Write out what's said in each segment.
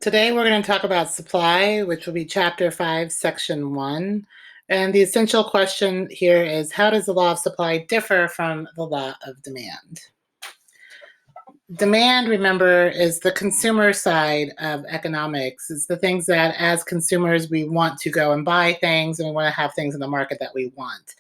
Today we're going to talk about supply, which will be Chapter 5, Section 1. And the essential question here is, how does the law of supply differ from the law of demand? Demand, remember, is the consumer side of economics. It's the things that, as consumers, we want to go and buy things, and we want to have things in the market that we want.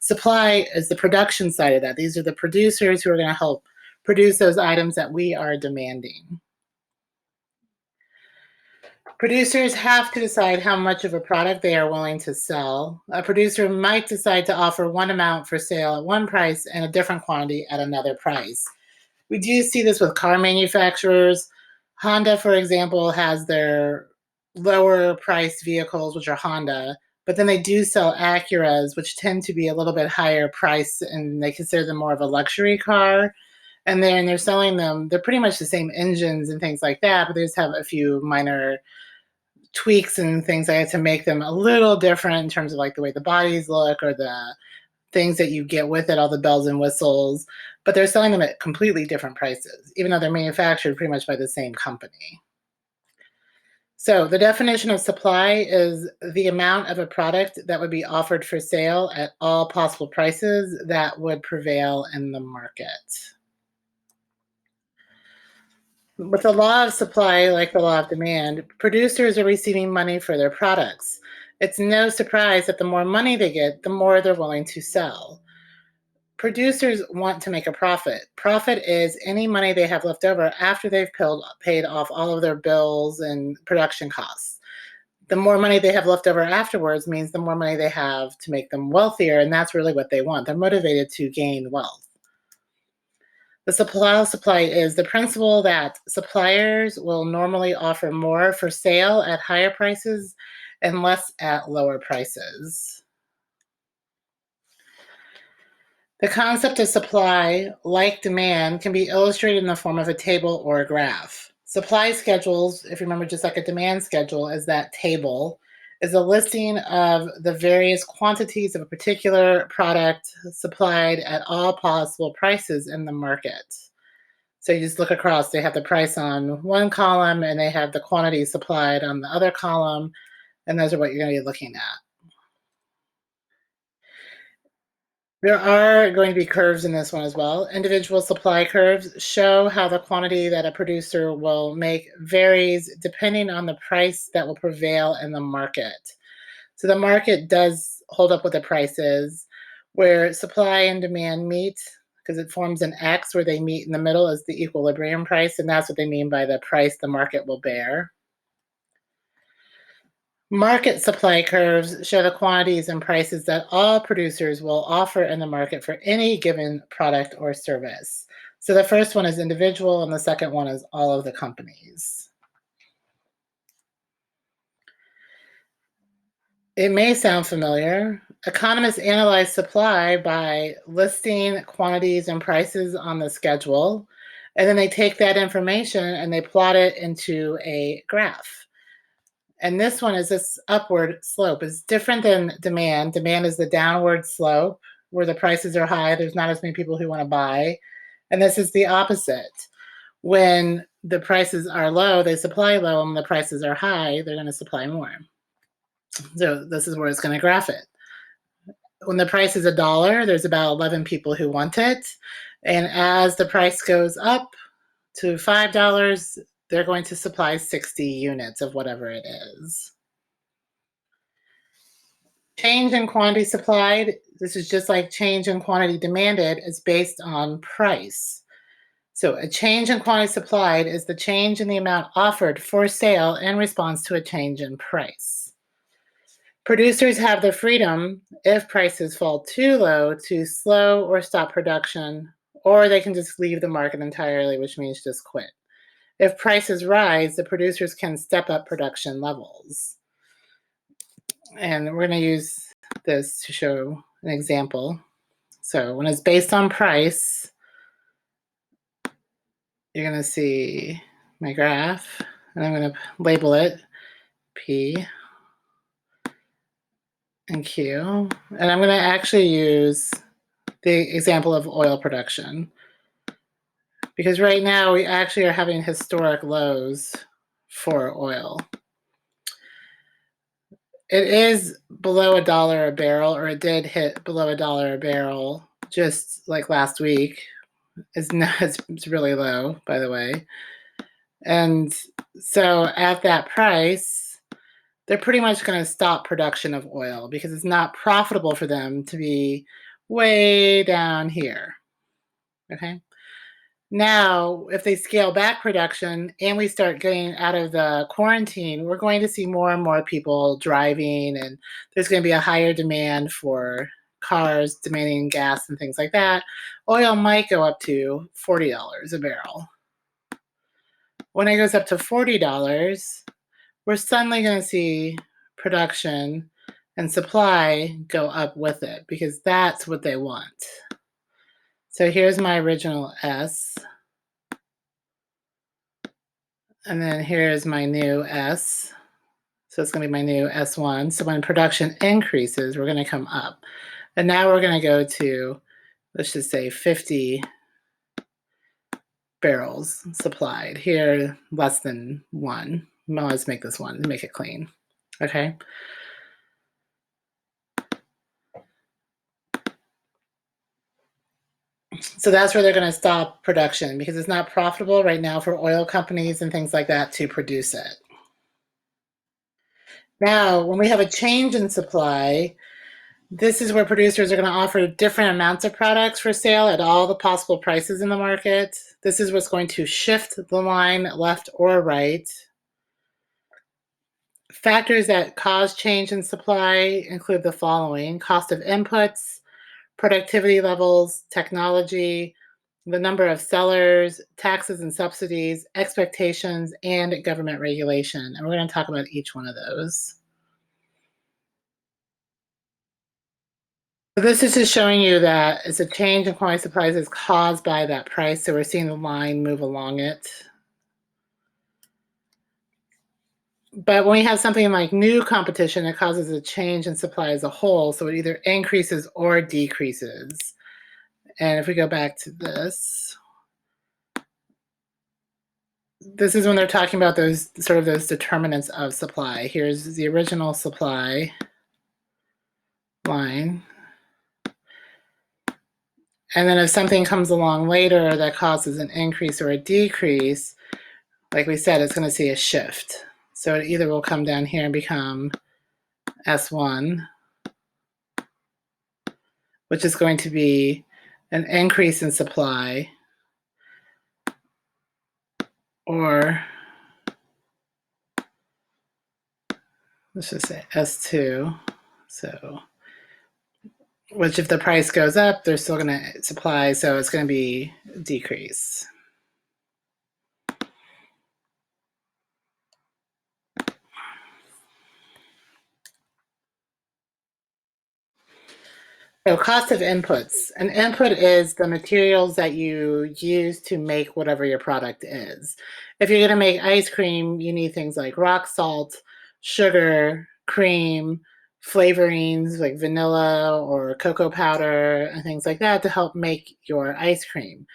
Supply is the production side of that. These are the producers who are going to help produce those items that we are demanding. Producers have to decide how much of a product they are willing to sell. A producer might decide to offer one amount for sale at one price and a different quantity at another price. We do see this with car manufacturers. Honda, for example, has their lower priced vehicles, which are Honda, but then they do sell Acuras, which tend to be a little bit higher price, and they consider them more of a luxury car. And then they're selling them, they're pretty much the same engines and things like that, but they just have a few minor tweaks and things like that to make them a little different in terms of like the way the bodies look or the things that you get with it, all the bells and whistles, but they're selling them at completely different prices, even though they're manufactured pretty much by the same company. So the definition of supply is the amount of a product that would be offered for sale at all possible prices that would prevail in the market. With the law of supply, like the law of demand, producers are receiving money for their products. It's no surprise that the more money they get, the more they're willing to sell. Producers want to make a profit. Profit is any money they have left over after they've paid off all of their bills and production costs. The more money they have left over afterwards means the more money they have to make them wealthier, and that's really what they want. They're motivated to gain wealth. The supply is the principle that suppliers will normally offer more for sale at higher prices and less at lower prices. The concept of supply, like demand, can be illustrated in the form of a table or a graph. Supply schedules, if you remember, just like a demand schedule, is that table, is a listing of the various quantities of a particular product supplied at all possible prices in the market. So you just look across, they have the price on one column and they have the quantity supplied on the other column, and those are what you're going to be looking at. There are going to be curves in this one as well. Individual supply curves show how the quantity that a producer will make varies depending on the price that will prevail in the market. So the market does hold up what the price is, where supply and demand meet, because it forms an X where they meet in the middle as the equilibrium price, and that's what they mean by the price the market will bear. Market supply curves show the quantities and prices that all producers will offer in the market for any given product or service. So the first one is individual, and the second one is all of the companies. It may sound familiar. Economists analyze supply by listing quantities and prices on the schedule, and then they take that information and they plot it into a graph. And this one is this upward slope. It's different than demand. Demand is the downward slope where the prices are high. There's not as many people who want to buy. And this is the opposite. When the prices are low, they supply low, and when the prices are high, they're going to supply more. So this is where it's going to graph it. When the price is $1, there's about 11 people who want it. And as the price goes up to $5, they're going to supply 60 units of whatever it is. Change in quantity supplied, this is just like change in quantity demanded, is based on price. So a change in quantity supplied is the change in the amount offered for sale in response to a change in price. Producers have the freedom, if prices fall too low, to slow or stop production, or they can just leave the market entirely, which means just quit. If prices rise, the producers can step up production levels. And we're going to use this to show an example. So when it's based on price, you're going to see my graph, and I'm going to label it P and Q. And I'm going to actually use the example of oil production, because right now we actually are having historic lows for oil. It is below $1 a barrel, or it did hit below $1 a barrel just like last week. It's really low, by the way. And so at that price, they're pretty much going to stop production of oil because it's not profitable for them to be way down here. Okay. Now, if they scale back production and we start getting out of the quarantine, we're going to see more and more people driving, and there's going to be a higher demand for cars demanding gas and things like that. Oil might go up to $40 a barrel. When it goes up to $40, we're suddenly going to see production and supply go up with it because that's what they want. So here's my original S. And then here's my new S. So it's going to be my new S1. So when production increases, we're going to come up. And now we're going to go to, let's just say 50 barrels supplied. Here, less than 1. Well, let's make this 1 to make it clean. Okay. So that's where they're going to stop production because it's not profitable right now for oil companies and things like that to produce it. Now, when we have a change in supply, this is where producers are going to offer different amounts of products for sale at all the possible prices in the market. This is what's going to shift the line left or right. Factors that cause change in supply include the following: cost of inputs, productivity levels, technology, the number of sellers, taxes and subsidies, expectations, and government regulation. And we're going to talk about each one of those. So this is just showing you that it's a change in quantity supplies is caused by that price. So we're seeing the line move along it. But when we have something like new competition, it causes a change in supply as a whole. So it either increases or decreases. And if we go back to this is when they're talking about those determinants of supply. Here's the original supply line. And then if something comes along later that causes an increase or a decrease, like we said, it's going to see a shift. So it either will come down here and become S1, which is going to be an increase in supply, or let's just say S2. So, which if the price goes up, they're still going to supply, so it's going to be decrease. So cost of inputs. An input is the materials that you use to make whatever your product is. If you're going to make ice cream, you need things like rock salt, sugar, cream, flavorings like vanilla or cocoa powder and things like that to help make your ice cream.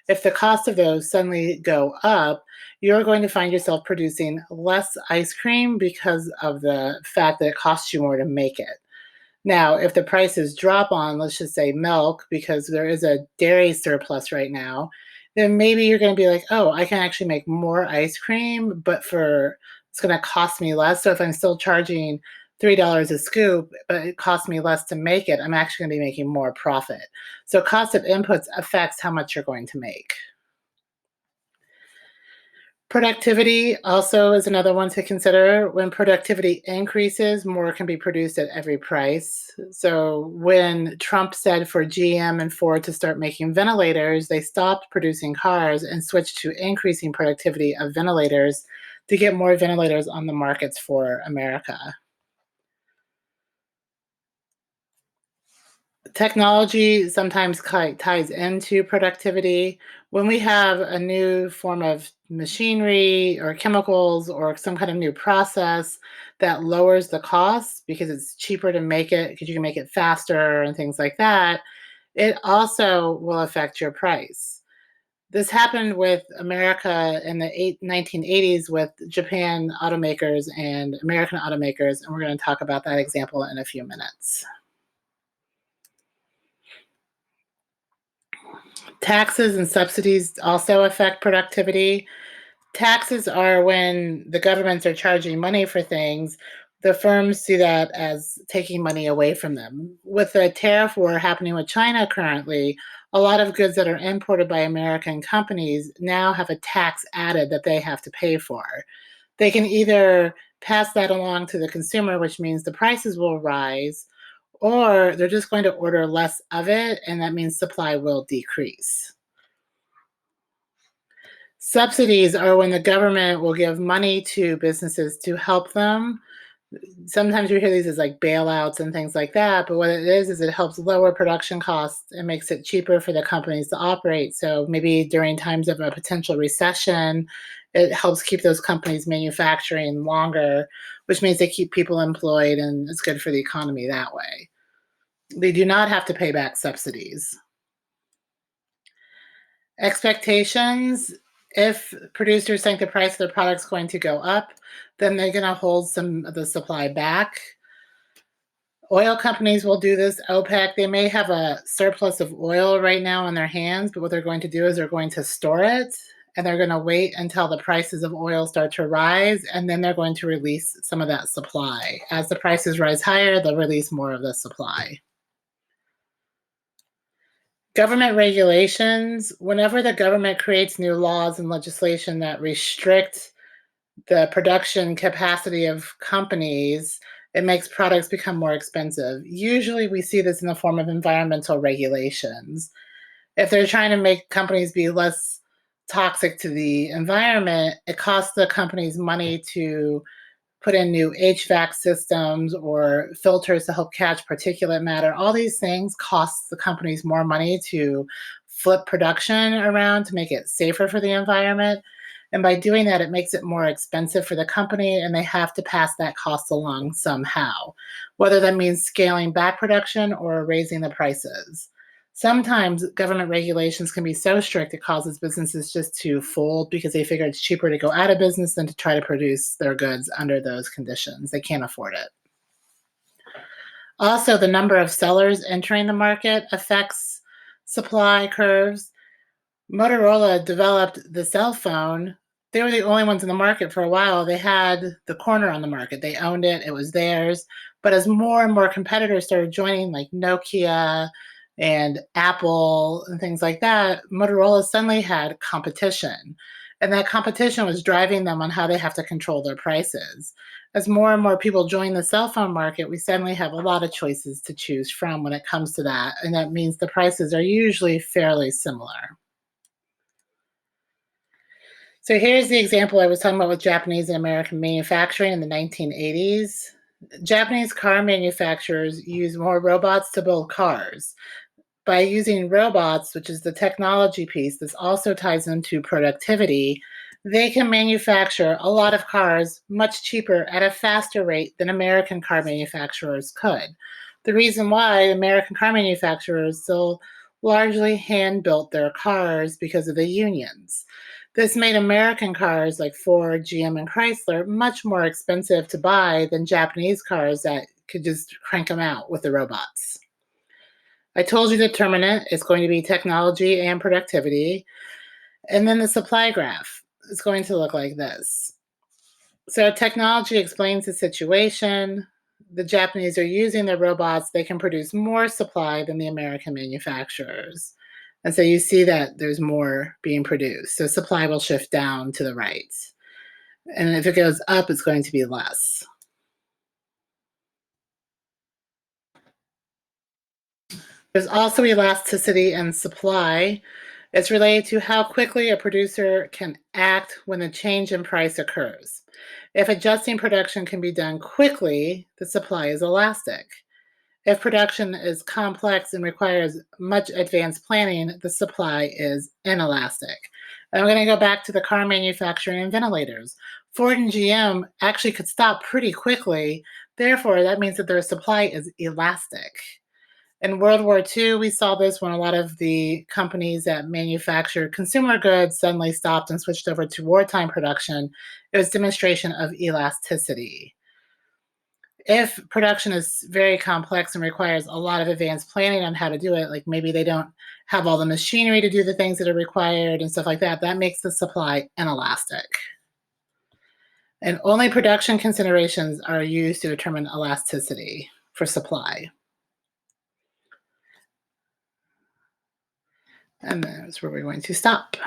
If the cost of those suddenly go up, you're going to find yourself producing less ice cream because of the fact that it costs you more to make it. Now, if the prices drop on, let's just say milk, because there is a dairy surplus right now, then maybe you're going to be like, oh, I can actually make more ice cream, but it's going to cost me less. So if I'm still charging $3 a scoop, but it costs me less to make it, I'm actually going to be making more profit. So cost of inputs affects how much you're going to make. Productivity also is another one to consider. When productivity increases, more can be produced at every price. So when Trump said for GM and Ford to start making ventilators, they stopped producing cars and switched to increasing productivity of ventilators to get more ventilators on the markets for America. Technology sometimes ties into productivity. When we have a new form of machinery or chemicals or some kind of new process that lowers the cost because it's cheaper to make it, because you can make it faster and things like that, it also will affect your price. This happened with America in the 1980s with Japan automakers and American automakers, and we're going to talk about that example in a few minutes. Taxes and subsidies also affect productivity. Taxes are when the governments are charging money for things. The firms see that as taking money away from them. With the tariff war happening with China currently, a lot of goods that are imported by American companies now have a tax added that they have to pay for. They can either pass that along to the consumer, which means the prices will rise, or they're just going to order less of it, and that means supply will decrease. Subsidies are when the government will give money to businesses to help them. Sometimes you hear these as like bailouts and things like that, but what it is it helps lower production costs and makes it cheaper for the companies to operate. So maybe during times of a potential recession, it helps keep those companies manufacturing longer, which means they keep people employed and it's good for the economy that way. They do not have to pay back subsidies. Expectations, if producers think the price of their product's going to go up, then they're going to hold some of the supply back. Oil companies will do this. OPEC, they may have a surplus of oil right now in their hands, but what they're going to do is they're going to store it and they're going to wait until the prices of oil start to rise, and then they're going to release some of that supply. As the prices rise higher, they'll release more of the supply. Government regulations, whenever the government creates new laws and legislation that restrict the production capacity of companies, it makes products become more expensive. Usually we see this in the form of environmental regulations. If they're trying to make companies be less toxic to the environment, it costs the companies money to put in new HVAC systems or filters to help catch particulate matter. All these things cost the companies more money to flip production around to make it safer for the environment. And by doing that, it makes it more expensive for the company, and they have to pass that cost along somehow, whether that means scaling back production or raising the prices. Sometimes government regulations can be so strict it causes businesses just to fold because they figure it's cheaper to go out of business than to try to produce their goods under those conditions. They can't afford it. Also, the number of sellers entering the market affects supply curves. Motorola developed the cell phone. They were the only ones in the market for a while. They had the corner on the market. They owned it. It was theirs. But as more and more competitors started joining, like Nokia and Apple and things like that, Motorola suddenly had competition. And that competition was driving them on how they have to control their prices. As more and more people join the cell phone market, we suddenly have a lot of choices to choose from when it comes to that. And that means the prices are usually fairly similar. So here's the example I was talking about with Japanese and American manufacturing in the 1980s. Japanese car manufacturers use more robots to build cars. By using robots, which is the technology piece, this also ties into productivity, they can manufacture a lot of cars much cheaper at a faster rate than American car manufacturers could. The reason why American car manufacturers still largely hand built their cars because of the unions. This made American cars like Ford, GM, and Chrysler much more expensive to buy than Japanese cars that could just crank them out with the robots. I told you the determinant is going to be technology and productivity. And then the supply graph is going to look like this. So technology explains the situation. The Japanese are using their robots. They can produce more supply than the American manufacturers. And so you see that there's more being produced. So supply will shift down to the right. And if it goes up, it's going to be less. There's also elasticity and supply. It's related to how quickly a producer can act when a change in price occurs. If adjusting production can be done quickly, the supply is elastic. If production is complex and requires much advanced planning, the supply is inelastic. And I'm going to go back to the car manufacturing and ventilators. Ford and GM actually could stop pretty quickly. Therefore, that means that their supply is elastic. In World War II, we saw this when a lot of the companies that manufactured consumer goods suddenly stopped and switched over to wartime production. It was demonstration of elasticity. If production is very complex and requires a lot of advanced planning on how to do it, like maybe they don't have all the machinery to do the things that are required and stuff like that, that makes the supply inelastic. And only production considerations are used to determine elasticity for supply. And that's where we're going to stop.